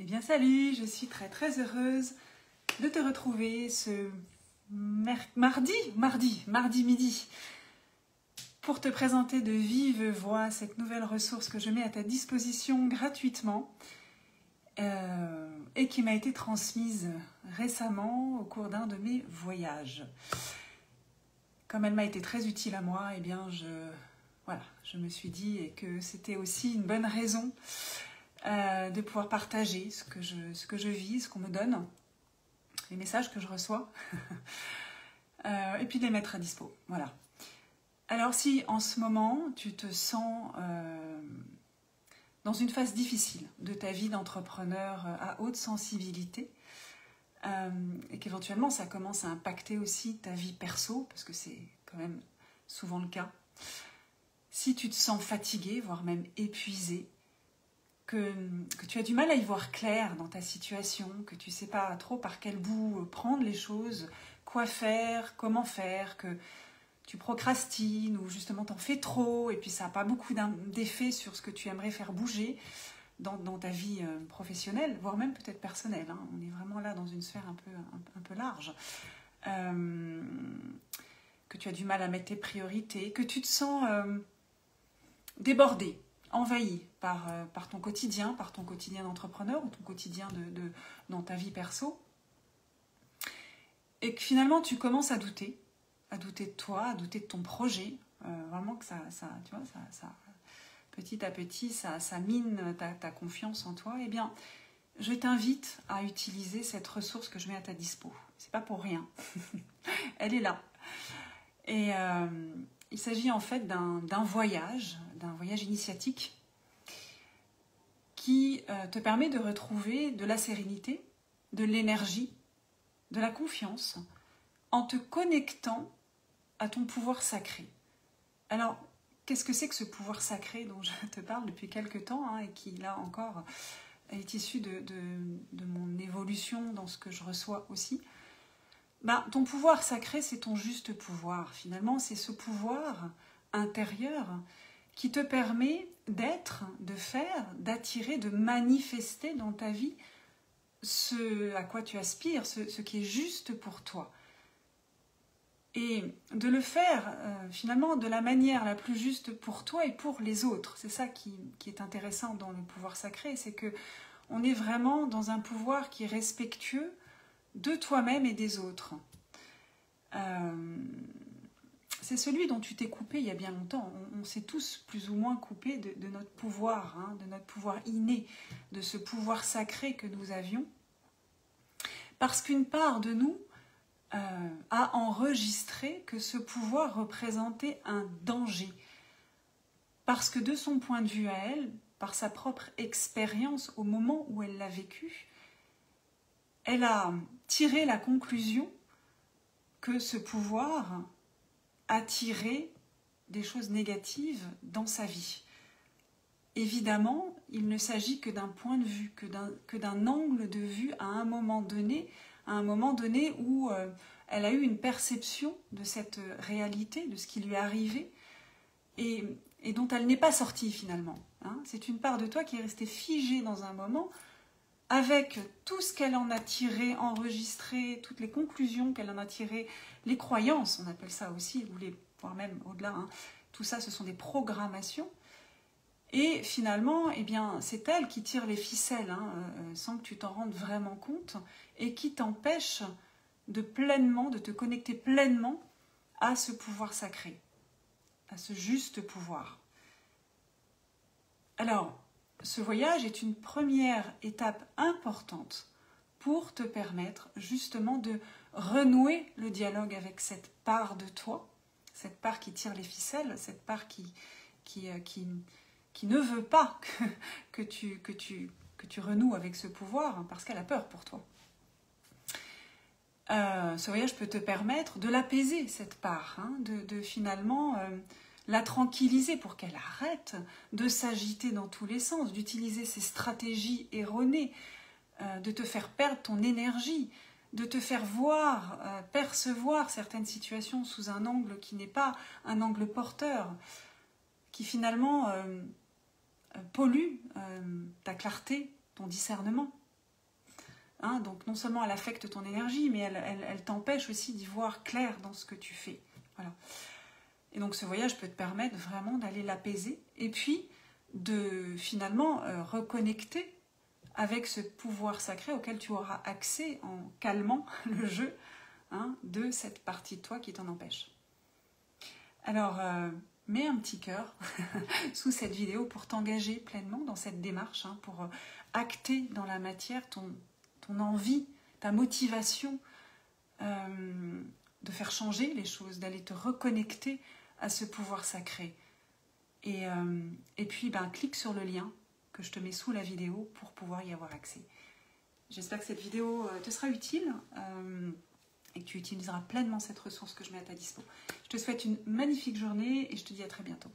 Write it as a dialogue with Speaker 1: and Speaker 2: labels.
Speaker 1: bien salut, je suis très heureuse de te retrouver ce mardi midi pour te présenter de vive voix cette nouvelle ressource que je mets à ta disposition gratuitement et qui m'a été transmise récemment au cours d'un de mes voyages. Comme elle m'a été très utile à moi, eh bien je me suis dit que c'était aussi une bonne raison de pouvoir partager ce que je vis, ce qu'on me donne, les messages que je reçois, et puis de les mettre à dispo. Voilà. Alors si en ce moment tu te sens dans une phase difficile de ta vie d'entrepreneur à haute sensibilité, et qu'éventuellement ça commence à impacter aussi ta vie perso, parce que c'est quand même souvent le cas, si tu te sens fatigué, voire même épuisé, que tu as du mal à y voir clair dans ta situation, que tu ne sais pas trop par quel bout prendre les choses, quoi faire, comment faire, que tu procrastines ou justement t'en fais trop et puis ça n'a pas beaucoup d'effet sur ce que tu aimerais faire bouger dans ta vie professionnelle, voire même peut-être personnelle. Hein. On est vraiment là dans une sphère un peu large. Que tu as du mal à mettre tes priorités, que tu te sens débordé, envahi par ton quotidien d'entrepreneur ou ton quotidien dans ta vie perso, et que finalement tu commences à douter de toi, à douter de ton projet, vraiment que ça petit à petit, ça mine ta confiance en toi, eh bien, je t'invite à utiliser cette ressource que je mets à ta dispo. C'est pas pour rien. Elle est là. Et il s'agit en fait d'un voyage initiatique qui te permet de retrouver de la sérénité, de l'énergie, de la confiance, en te connectant à ton pouvoir sacré. Alors, qu'est-ce que c'est que ce pouvoir sacré dont je te parle depuis quelque temps, hein, et qui, là encore, est issu de mon évolution dans ce que je reçois aussi? Ton pouvoir sacré, c'est ton juste pouvoir. Finalement, c'est ce pouvoir intérieur qui te permet d'être, de faire, d'attirer, de manifester dans ta vie ce à quoi tu aspires, ce qui est juste pour toi. Et de le faire finalement de la manière la plus juste pour toi et pour les autres. C'est ça qui est intéressant dans le pouvoir sacré, c'est qu'on est vraiment dans un pouvoir qui est respectueux de toi-même et des autres. C'est celui dont tu t'es coupé il y a bien longtemps. On s'est tous plus ou moins coupés de notre pouvoir, hein, de notre pouvoir inné, de ce pouvoir sacré que nous avions. Parce qu'une part de nous a enregistré que ce pouvoir représentait un danger. Parce que de son point de vue à elle, par sa propre expérience au moment où elle l'a vécu, elle a tiré la conclusion que ce pouvoir attirait des choses négatives dans sa vie. Évidemment, il ne s'agit que d'un point de vue, que d'un angle de vue à un moment donné où elle a eu une perception de cette réalité, de ce qui lui est arrivé, et dont elle n'est pas sortie finalement. Hein. C'est une part de toi qui est restée figée dans un moment, avec tout ce qu'elle en a tiré, enregistré, toutes les conclusions qu'elle en a tirées, les croyances, on appelle ça aussi, voire même au-delà, hein. Tout ça, ce sont des programmations. Et finalement, eh bien, c'est elle qui tire les ficelles, hein, sans que tu t'en rendes vraiment compte, et qui t'empêche de te connecter pleinement à ce pouvoir sacré, à ce juste pouvoir. Alors, ce voyage est une première étape importante pour te permettre justement de renouer le dialogue avec cette part de toi, cette part qui tire les ficelles, cette part qui ne veut pas que tu renoues avec ce pouvoir, hein, parce qu'elle a peur pour toi. Ce voyage peut te permettre de l'apaiser, cette part, hein, de finalement la tranquilliser pour qu'elle arrête de s'agiter dans tous les sens, d'utiliser ces stratégies erronées, de te faire perdre ton énergie, de te faire voir, percevoir certaines situations sous un angle qui n'est pas un angle porteur, qui finalement pollue ta clarté, ton discernement. Hein, donc non seulement elle affecte ton énergie, mais elle t'empêche aussi d'y voir clair dans ce que tu fais. Voilà. Et donc ce voyage peut te permettre vraiment d'aller l'apaiser et puis de finalement reconnecter avec ce pouvoir sacré auquel tu auras accès en calmant le jeu, hein, de cette partie de toi qui t'en empêche. Alors, mets un petit cœur sous cette vidéo pour t'engager pleinement dans cette démarche, hein, pour acter dans la matière ton envie, ta motivation de faire changer les choses, d'aller te reconnecter à ce pouvoir sacré. Et puis, clique sur le lien que je te mets sous la vidéo pour pouvoir y avoir accès. J'espère que cette vidéo te sera utile et que tu utiliseras pleinement cette ressource que je mets à ta dispo. Je te souhaite une magnifique journée et je te dis à très bientôt.